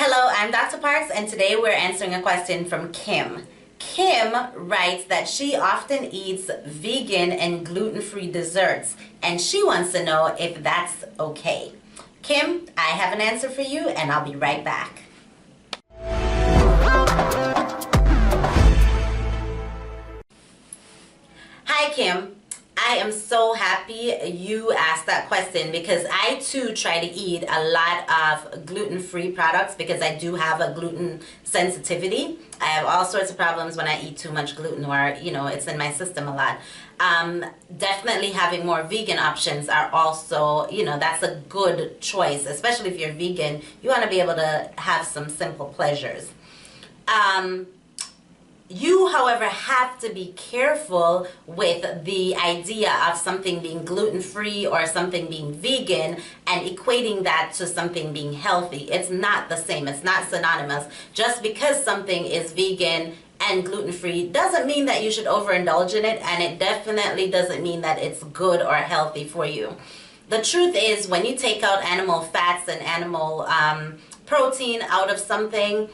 Hello, I'm Dr. Parks, and today we're answering a question from Kim. Kim writes that she often eats vegan and gluten-free desserts, and she wants to know if that's okay. Kim, I have an answer for you, and I'll be right back. Hi, Kim. I am so happy you asked that question because I too try to eat a lot of gluten-free products because I do have a gluten sensitivity. I have all sorts of problems when I eat too much gluten, or it's in my system a lot. Definitely having more vegan options are also, that's a good choice, especially if you're vegan. You want to be able to have some simple pleasures. You, however, have to be careful with the idea of something being gluten-free or something being vegan and equating that to something being healthy. It's not the same. It's not synonymous. Just because something is vegan and gluten-free doesn't mean that you should overindulge in it, and it definitely doesn't mean that it's good or healthy for you. The truth is, when you take out animal fats and animal protein out of something,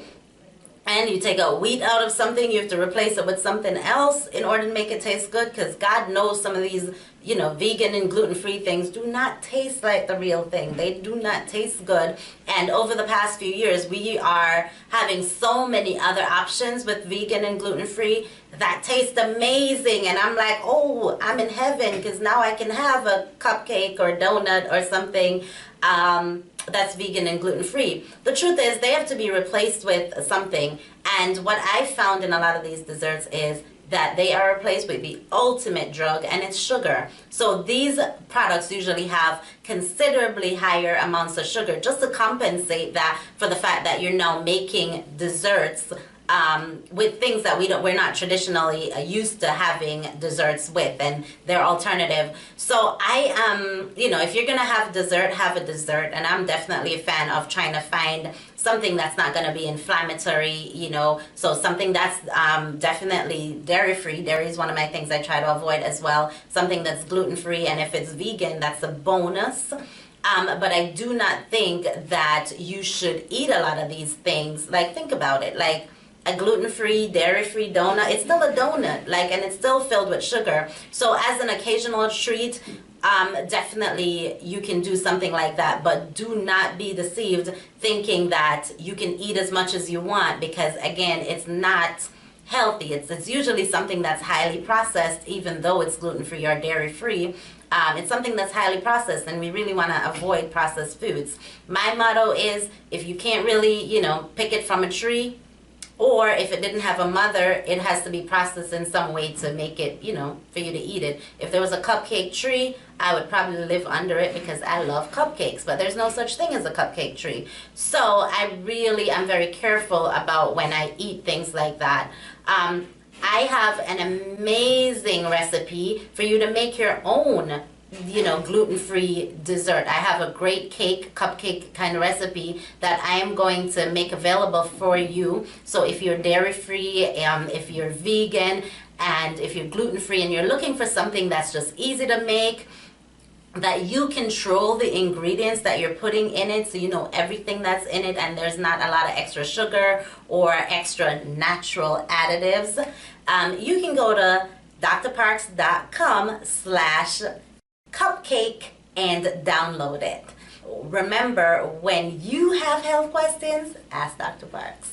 and you take out wheat out of something, you have to replace it with something else in order to make it taste good, because God knows some of these, vegan and gluten-free things do not taste like the real thing. They do not taste good. And over the past few years, we are having so many other options with vegan and gluten-free that taste amazing. And I'm like, oh, I'm in heaven, because now I can have a cupcake or donut or something that's vegan and gluten-free. The truth is, they have to be replaced with something. And what I found in a lot of these desserts is that they are replaced with the ultimate drug, and it's sugar. So these products usually have considerably higher amounts of sugar just to compensate that for the fact that you're now making desserts with things that we're not traditionally used to having desserts with, and they're alternative. So I am, if you're gonna have dessert, have a dessert, and I'm definitely a fan of trying to find something that's not gonna be inflammatory, so something that's definitely dairy-free. Dairy is one of my things I try to avoid as well. Something that's gluten-free, and if it's vegan, that's a bonus. But I do not think that you should eat a lot of these things. Like, think about it, like a gluten-free, dairy-free donut, it's still a donut, and it's still filled with sugar. So as an occasional treat, definitely you can do something like that, but do not be deceived thinking that you can eat as much as you want, because again, it's not healthy. It's usually something that's highly processed, even though it's gluten-free or dairy-free. It's something that's highly processed, and we really want to avoid processed foods. My motto is, if you can't really, pick it from a tree, or if it didn't have a mother, it has to be processed in some way to make it, for you to eat it. If there was a cupcake tree, I would probably live under it because I love cupcakes, but there's no such thing as a cupcake tree. So I really am very careful about when I eat things like that. I have an amazing recipe for you to make your own gluten-free dessert. I have a great cupcake kind of recipe that I am going to make available for you. So if you're dairy-free, if you're vegan, and if you're gluten-free and you're looking for something that's just easy to make, that you control the ingredients that you're putting in it, so you know everything that's in it, and there's not a lot of extra sugar or extra natural additives, you can go to drparks.com/cupcake and download it. Remember, when you have health questions, ask Dr. Parks.